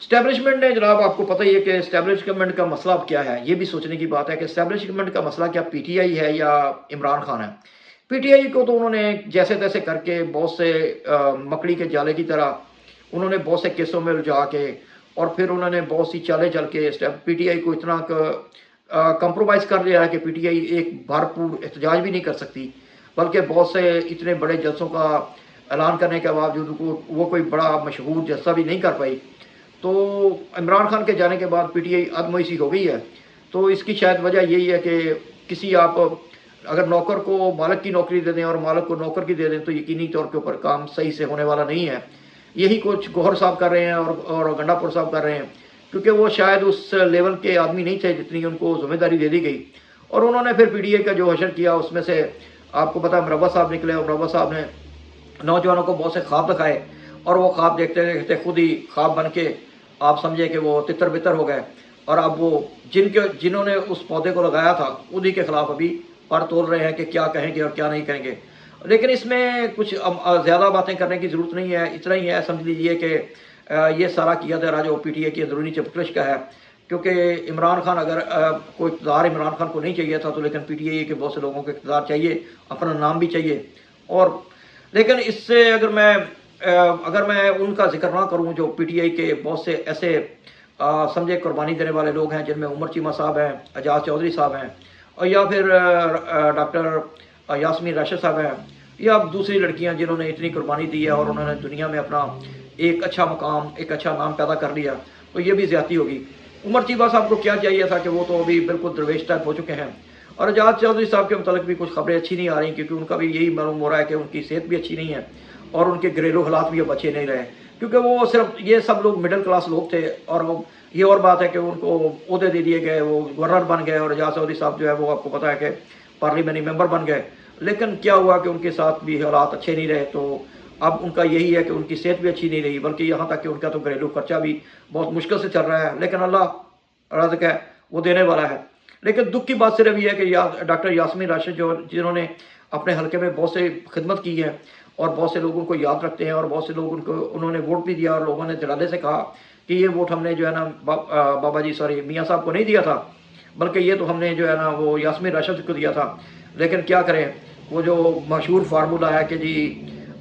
Establishment نے جناب آپ کو پتہ ہی ہے کہ اسٹیبلشمنٹ کا مسئلہ اب کیا ہے، یہ بھی سوچنے کی بات ہے کہ اسٹیبلشمنٹ کا مسئلہ کیا پی ٹی آئی ہے یا عمران خان ہے۔ پی ٹی آئی کو تو انہوں نے جیسے تیسے کر کے بہت سے مکڑی کے جالے کی طرح انہوں نے بہت سے کیسوں میں الجھا کے اور پھر انہوں نے بہت سی چالیں چل کے پی ٹی آئی کو اتنا کمپرومائز کر لیا ہے کہ پی ٹی آئی ایک بھرپور احتجاج بھی نہیں کر سکتی، بلکہ بہت سے اتنے بڑے جلسوں کا اعلان کرنے کے باوجود وہ کوئی بڑا مشہور جلسہ بھی نہیں کر پائی۔ تو عمران خان کے جانے کے بعد پی ٹی آئی ادمویسی ہو گئی ہے۔ تو اس کی شاید وجہ یہی ہے کہ کسی آپ اگر نوکر کو مالک کی نوکری دے دیں اور مالک کو نوکر کی دے دیں تو یقینی طور کے اوپر کام صحیح سے ہونے والا نہیں ہے۔ یہی کچھ گوہر صاحب کر رہے ہیں اور گنڈا پور صاحب کر رہے ہیں، کیونکہ وہ شاید اس لیول کے آدمی نہیں تھے جتنی ان کو ذمہ داری دے دی گئی، اور انہوں نے پھر پی ٹی آئی کا جو حشر کیا اس میں سے آپ کو پتا مروا صاحب نکلے، اور مروا صاحب نے نوجوانوں کو بہت سے خواب دکھائے اور وہ خواب دیکھتے دیکھتے خود ہی خواب بن کے آپ سمجھے کہ وہ تتر بتر ہو گئے، اور اب وہ جنہوں نے اس پودے کو لگایا تھا انہی کے خلاف ابھی پر تول رہے ہیں کہ کیا کہیں گے اور کیا نہیں کہیں گے۔ لیکن اس میں کچھ زیادہ باتیں کرنے کی ضرورت نہیں ہے، اتنا ہی ہے سمجھ لیجیے کہ یہ سارا کیا دھرا جو پی ٹی اے کی اندرونی چپکلش کا ہے، کیونکہ عمران خان اگر کوئی اقتدار عمران خان کو نہیں چاہیے تھا تو لیکن پی ٹی اے کے بہت سے لوگوں کو اقتدار چاہیے، اپنا نام بھی چاہیے، اور لیکن اس سے اگر میں ان کا ذکر نہ کروں جو پی ٹی آئی کے بہت سے ایسے سمجھے قربانی دینے والے لوگ ہیں جن میں عمر چیمہ صاحب ہیں، اعجاز چودھری صاحب ہیں، اور یا پھر ڈاکٹر یاسمین راشد صاحب ہیں، یا دوسری لڑکیاں جنہوں نے اتنی قربانی دی ہے اور انہوں نے دنیا میں اپنا ایک اچھا مقام، ایک اچھا نام پیدا کر لیا، تو یہ بھی زیادتی ہوگی۔ عمر چیمہ صاحب کو کیا چاہیے تھا کہ وہ تو ابھی بالکل درویش ٹائپ ہو چکے ہیں، اور اعجاز چودھری صاحب کے متعلق بھی کچھ خبریں اچھی نہیں آ رہی، کیونکہ ان کا بھی یہی معلوم ہو رہا ہے کہ ان کی صحت بھی اچھی نہیں ہے اور ان کے گھریلو حالات بھی اب اچھے نہیں رہے، کیونکہ وہ صرف یہ سب لوگ مڈل کلاس لوگ تھے، اور یہ اور بات ہے کہ ان کو عہدے دے دیے گئے، وہ گورنر بن گئے، اور اعجاز چودھری صاحب جو ہے وہ آپ کو پتا ہے کہ پارلیمنٹری ممبر بن گئے، لیکن کیا ہوا کہ ان کے ساتھ بھی حالات اچھے نہیں رہے، تو اب ان کا یہی ہے کہ ان کی صحت بھی اچھی نہیں رہی، بلکہ یہاں تک کہ ان کا تو گھریلو خرچہ بھی بہت مشکل سے چل رہا ہے، لیکن اللہ رزق ہے وہ دینے والا ہے۔ لیکن دکھ کی بات صرف یہ ہے کہ ڈاکٹر یاسمین راشد جنہوں نے اپنے حلقے میں بہت سے خدمت کی ہے اور بہت سے لوگوں کو یاد رکھتے ہیں، اور بہت سے لوگ انہوں نے ووٹ بھی دیا، اور لوگوں نے دلالے سے کہا کہ یہ ووٹ ہم نے جو ہے نا بابا جی میاں صاحب کو نہیں دیا تھا، بلکہ یہ تو ہم نے جو ہے نا وہ یاسمین راشد کو دیا تھا۔ لیکن کیا کریں، وہ جو مشہور فارمولہ ہے کہ جی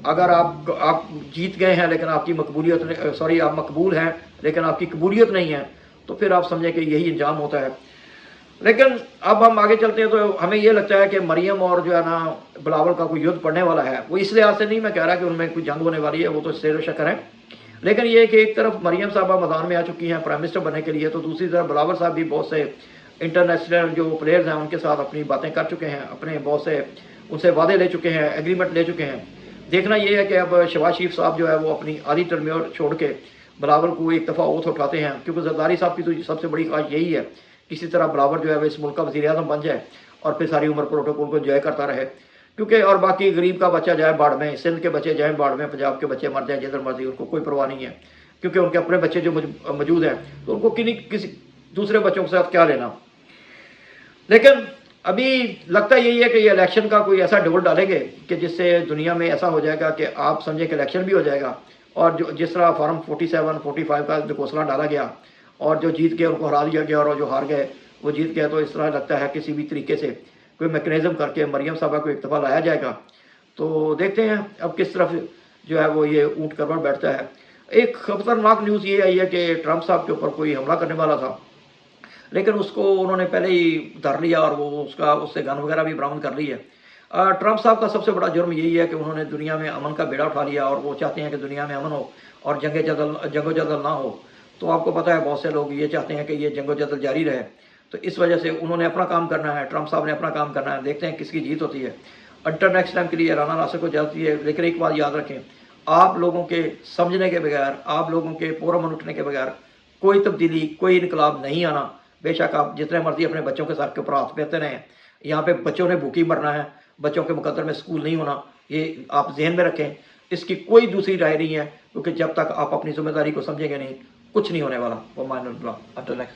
اگر آپ جیت گئے ہیں لیکن آپ کی مقبولیت آپ مقبول ہیں لیکن آپ کی قبولیت نہیں ہے، تو پھر آپ سمجھیں کہ یہی انجام ہوتا ہے۔ لیکن اب ہم آگے چلتے ہیں تو ہمیں یہ لگتا ہے کہ مریم اور جو ہے نا بلاول کا کوئی یدھ پڑنے والا ہے، وہ اس لحاظ سے نہیں میں کہہ رہا کہ ان میں کوئی جنگ ہونے والی ہے، وہ تو سیر و شکر ہے، لیکن یہ کہ ایک طرف مریم صاحبہ میدان میں آ چکی ہیں پرائم منسٹر بننے کے لیے، تو دوسری طرف بلاول صاحب بھی بہت سے انٹرنیشنل جو پلیئرز ہیں ان کے ساتھ اپنی باتیں کر چکے ہیں، اپنے بہت سے ان سے وعدے لے چکے ہیں، ایگریمنٹ لے چکے ہیں۔ دیکھنا یہ ہے کہ اب شہباز شریف صاحب جو ہے وہ اپنی آدھی ٹرمیور چھوڑ کے بلاول کو ایک دفعہ اوتھ اٹھاتے ہیں، کیونکہ زرداری صاحب کی تو سب سے بڑی خواہش یہی ہے کسی طرح بلاول جو ہے وہ اس ملک کا وزیر اعظم بن جائے اور پھر ساری عمر پروٹوکول کو انجوائے کرتا رہے، کیونکہ اور باقی غریب کا بچہ جائے باڑ میں، سندھ کے بچے جائیں باڑ میں، پنجاب کے بچے مر جائیں جدھر مرضی، ان کو کوئی پرواہ نہیں ہے، کیونکہ ان کے اپنے بچے جو موجود ہیں تو ان کو کسی دوسرے بچوں کے ساتھ کیا لینا۔ لیکن ابھی لگتا یہی ہے کہ یہ الیکشن کا کوئی ایسا ڈول ڈالیں گے کہ جس سے دنیا میں ایسا ہو جائے گا کہ آپ سمجھیں کہ الیکشن بھی ہو جائے گا، اور جس طرح فارم 47 45 کا ڈھکوسلا ڈالا گیا اور جو جیت گئے ان کو ہرا دیا گیا اور جو ہار گئے وہ جیت گئے، تو اس طرح لگتا ہے کسی بھی طریقے سے کوئی میکنزم کر کے مریم صاحبہ کو ایک دفعہ لایا جائے گا۔ تو دیکھتے ہیں اب کس طرف جو ہے وہ یہ اونٹ کروڑ بیٹھتا ہے۔ ایک خطرناک نیوز یہ آئی ہے کہ ٹرمپ صاحب کے اوپر کوئی حملہ کرنے والا تھا، لیکن اس کو انہوں نے پہلے ہی دھر لیا اور وہ اس سے گن وغیرہ بھی برآمد کر لی ہے۔ ٹرمپ صاحب کا سب سے بڑا جرم یہی ہے کہ انہوں نے دنیا میں امن کا بیڑا اٹھا لیا اور وہ چاہتے ہیں کہ دنیا میں امن ہو اور جنگ و جدل نہ ہو۔ تو آپ کو پتہ ہے بہت سے لوگ یہ چاہتے ہیں کہ یہ جنگ و جدل جاری رہے، تو اس وجہ سے انہوں نے اپنا کام کرنا ہے، ٹرمپ صاحب نے اپنا کام کرنا ہے، دیکھتے ہیں کس کی جیت ہوتی ہے۔ انٹرنیشنل ٹائم کے لیے رانا ناصر کو جاتی ہے، لیکن ایک بات یاد رکھیں، آپ لوگوں کے سمجھنے کے بغیر، آپ لوگوں کے پورامن اٹھنے کے بغیر کوئی تبدیلی، کوئی انقلاب نہیں آنا۔ بے شک آپ جتنے مرضی اپنے بچوں کے سر کے اوپر ہاتھ پھیرتے رہیں، یہاں پہ بچوں نے بھوکی مرنا ہے، بچوں کے مقدر میں اسکول نہیں ہونا، یہ آپ ذہن میں رکھیں، اس کی کوئی دوسری رائے نہیں ہے، کیونکہ جب تک آپ اپنی ذمہ داری کو سمجھیں گے نہیں کچھ نہیں ہونے والا۔ وہ مان اللہ